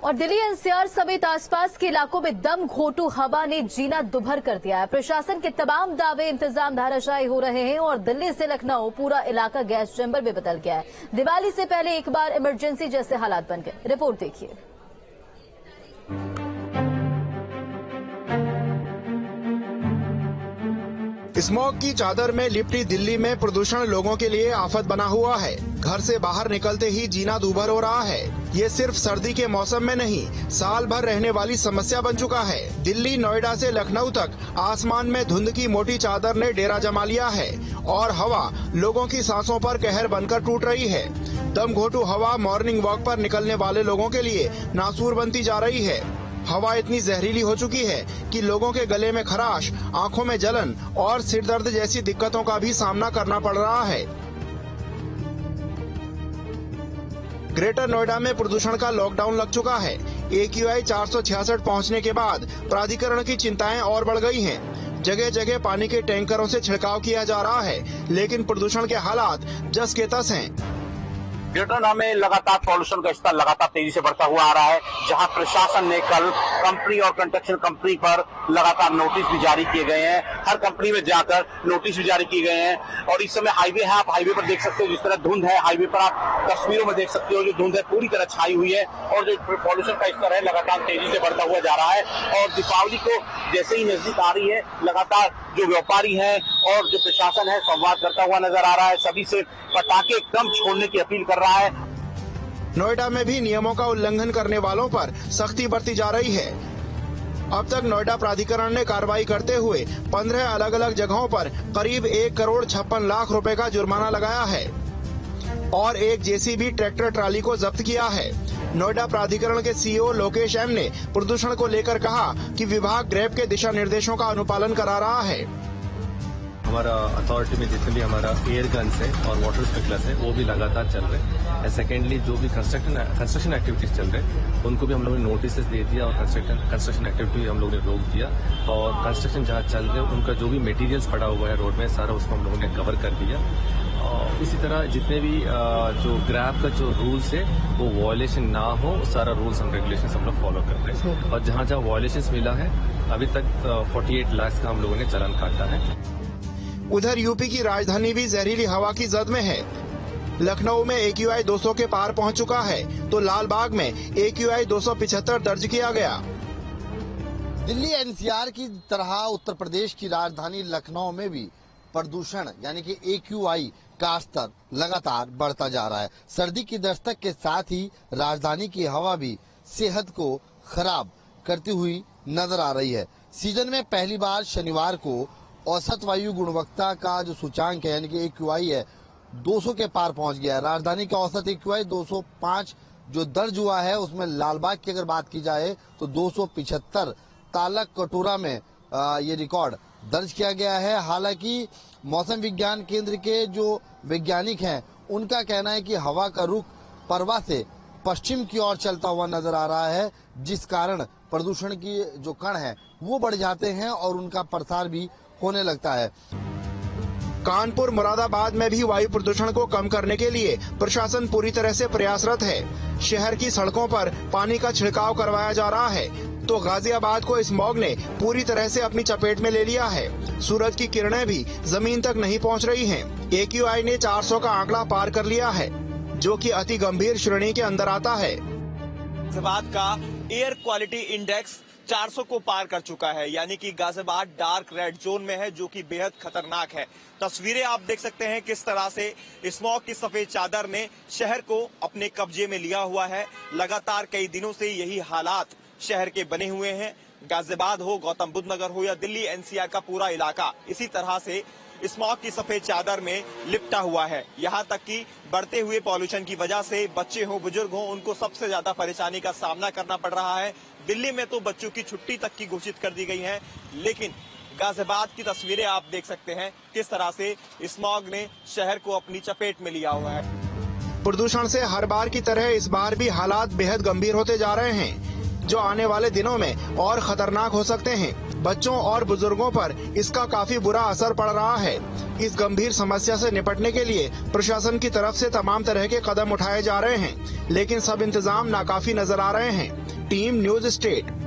और दिल्ली एनसीआर समेत आसपास के इलाकों में दम घोटू हवा ने जीना दुभर कर दिया है। प्रशासन के तमाम दावे इंतजाम धाराशायी हो रहे हैं और दिल्ली से लखनऊ पूरा इलाका गैस चैम्बर में बदल गया है। दिवाली से पहले एक बार इमरजेंसी जैसे हालात बन गए। रिपोर्ट देखिए। स्मॉग की चादर में लिपटी दिल्ली में प्रदूषण लोगों के लिए आफत बना हुआ है। घर से बाहर निकलते ही जीना दूभर हो रहा है। ये सिर्फ सर्दी के मौसम में नहीं, साल भर रहने वाली समस्या बन चुका है। दिल्ली नोएडा से लखनऊ तक आसमान में धुंध की मोटी चादर ने डेरा जमा लिया है और हवा लोगों की सांसों पर कहर बनकर टूट रही है। दम घोटू हवा मॉर्निंग वॉक पर निकलने वाले लोगों के लिए नासूर बनती जा रही है। हवा इतनी जहरीली हो चुकी है कि लोगों के गले में खराश, आंखों में जलन और सिर दर्द जैसी दिक्कतों का भी सामना करना पड़ रहा है। ग्रेटर नोएडा में प्रदूषण का लॉकडाउन लग चुका है। AQI 466 पहुंचने के बाद प्राधिकरण की चिंताएं और बढ़ गई हैं। जगह जगह पानी के टैंकरों से छिड़काव किया जा रहा है, लेकिन प्रदूषण के हालात जस के तस हैं। ग्रेटर नोएडा में लगातार पॉल्यूशन का स्तर लगातार तेजी से बढ़ता हुआ आ रहा है, जहां प्रशासन ने कल कंपनी और कंस्ट्रक्शन कंपनी पर लगातार नोटिस भी जारी किए गए हैं। हर कंपनी में जाकर नोटिस भी जारी किए गए हैं और इस समय हाईवे है, आप हाईवे पर देख सकते हो जिस तरह धुंध है। हाईवे पर आप तस्वीरों में देख सकते हो जो धुंध है पूरी तरह छाई हुई है और जो पॉल्यूशन का स्तर है लगातार तेजी से बढ़ता हुआ जा रहा है। और दीपावली को जैसे ही नजदीक आ रही है, लगातार जो व्यापारी है और जो प्रशासन है संवाद करता हुआ नजर आ रहा है। सभी से पटाखे कम छोड़ने की अपील कर रहा है। नोएडा में भी नियमों का उल्लंघन करने वालों पर सख्ती बरती जा रही है। अब तक नोएडा प्राधिकरण ने कार्रवाई करते हुए 15 अलग अलग जगहों पर करीब 1,56,00,000 रुपए का जुर्माना लगाया है और एक JCB ट्रैक्टर ट्राली को जब्त किया है। नोएडा प्राधिकरण के CEO लोकेश M ने प्रदूषण को लेकर कहा कि विभाग ग्रेप के दिशा निर्देशों का अनुपालन करा रहा है। हमारा अथॉरिटी में जितने भी हमारा एयर गन्स है और वाटर स्प्रिंकलर्स है वो भी लगातार चल रहे हैं। सेकेंडली जो भी कंस्ट्रक्शन एक्टिविटीज चल रहे हैं उनको भी हम लोगों ने नोटिस दे दिया और कंस्ट्रक्शन एक्टिविटी हम लोगों ने रोक दिया और कंस्ट्रक्शन जहाँ चल रहे हैं उनका जो भी मटेरियल्स पड़ा हुआ है रोड में सारा उसको हम लोगों ने कवर कर दिया। और इसी तरह जितने भी जो ग्रैब का जो रूल्स है वो वायलेशन ना हो, सारा रूल्स एंड रेगुलेशन हम लोग फॉलो कर रहे हैं। और जहाँ जहाँ वायलेशन मिला है अभी तक 48 लाख का हम लोगों ने चालान काटा है। उधर यूपी की राजधानी भी जहरीली हवा की जद में है। लखनऊ में AQI 200 के पार पहुंच चुका है तो लालबाग में AQI 275 दर्ज किया गया। दिल्ली NCR की तरह उत्तर प्रदेश की राजधानी लखनऊ में भी प्रदूषण यानी कि AQI का स्तर लगातार बढ़ता जा रहा है। सर्दी की दस्तक के साथ ही राजधानी की हवा भी सेहत को खराब करती हुई नजर आ रही है। सीजन में पहली बार शनिवार को औसत वायु गुणवत्ता का जो सूचांक है यानी कि AQI है 200 के पार पहुंच गया है। राजधानी का औसत AQI 205 जो दर्ज हुआ है, उसमें लालबाग की अगर बात की जाए तो 275 तालक कटोरा में ये रिकॉर्ड दर्ज किया गया है। हालांकि मौसम विज्ञान केंद्र के जो वैज्ञानिक हैं उनका कहना है कि हवा का रुख परवा से पश्चिम की ओर चलता हुआ नजर आ रहा है, जिस कारण प्रदूषण की जो कण है वो बढ़ जाते हैं और उनका प्रसार भी होने लगता है। कानपुर मुरादाबाद में भी वायु प्रदूषण को कम करने के लिए प्रशासन पूरी तरह से प्रयासरत है। शहर की सड़कों पर पानी का छिड़काव करवाया जा रहा है तो गाजियाबाद को स्मॉग ने पूरी तरह से अपनी चपेट में ले लिया है। सूरज की किरणें भी जमीन तक नहीं पहुंच रही हैं। AQI ने 400 का आंकड़ा पार कर लिया है जो कि अति गंभीर श्रेणी के अंदर आता है। गाजियाबाद का एयर क्वालिटी इंडेक्स 400 को पार कर चुका है, यानी कि गाजियाबाद डार्क रेड जोन में है जो कि बेहद खतरनाक है। तस्वीरें आप देख सकते हैं किस तरह से स्मॉग की सफेद चादर ने शहर को अपने कब्जे में लिया हुआ है। लगातार कई दिनों से यही हालात शहर के बने हुए हैं। गाजियाबाद हो, गौतम बुद्ध नगर हो या दिल्ली NCR का पूरा इलाका इसी तरह से स्मॉग की सफेद चादर में लिपटा हुआ है। यहाँ तक कि बढ़ते हुए पॉल्यूशन की वजह से बच्चे हो, बुजुर्ग हो, उनको सबसे ज्यादा परेशानी का सामना करना पड़ रहा है। दिल्ली में तो बच्चों की छुट्टी तक की घोषित कर दी गई है, लेकिन गाजियाबाद की तस्वीरें आप देख सकते हैं किस तरह से स्मॉग ने शहर को अपनी चपेट में लिया हुआ है। प्रदूषण से हर बार की तरह इस बार भी हालात बेहद गंभीर होते जा रहे हैं जो आने वाले दिनों में और खतरनाक हो सकते हैं। बच्चों और बुजुर्गों पर इसका काफी बुरा असर पड़ रहा है। इस गंभीर समस्या से निपटने के लिए प्रशासन की तरफ से तमाम तरह के कदम उठाए जा रहे हैं, लेकिन सब इंतजाम नाकाफी नजर आ रहे हैं। Team news state.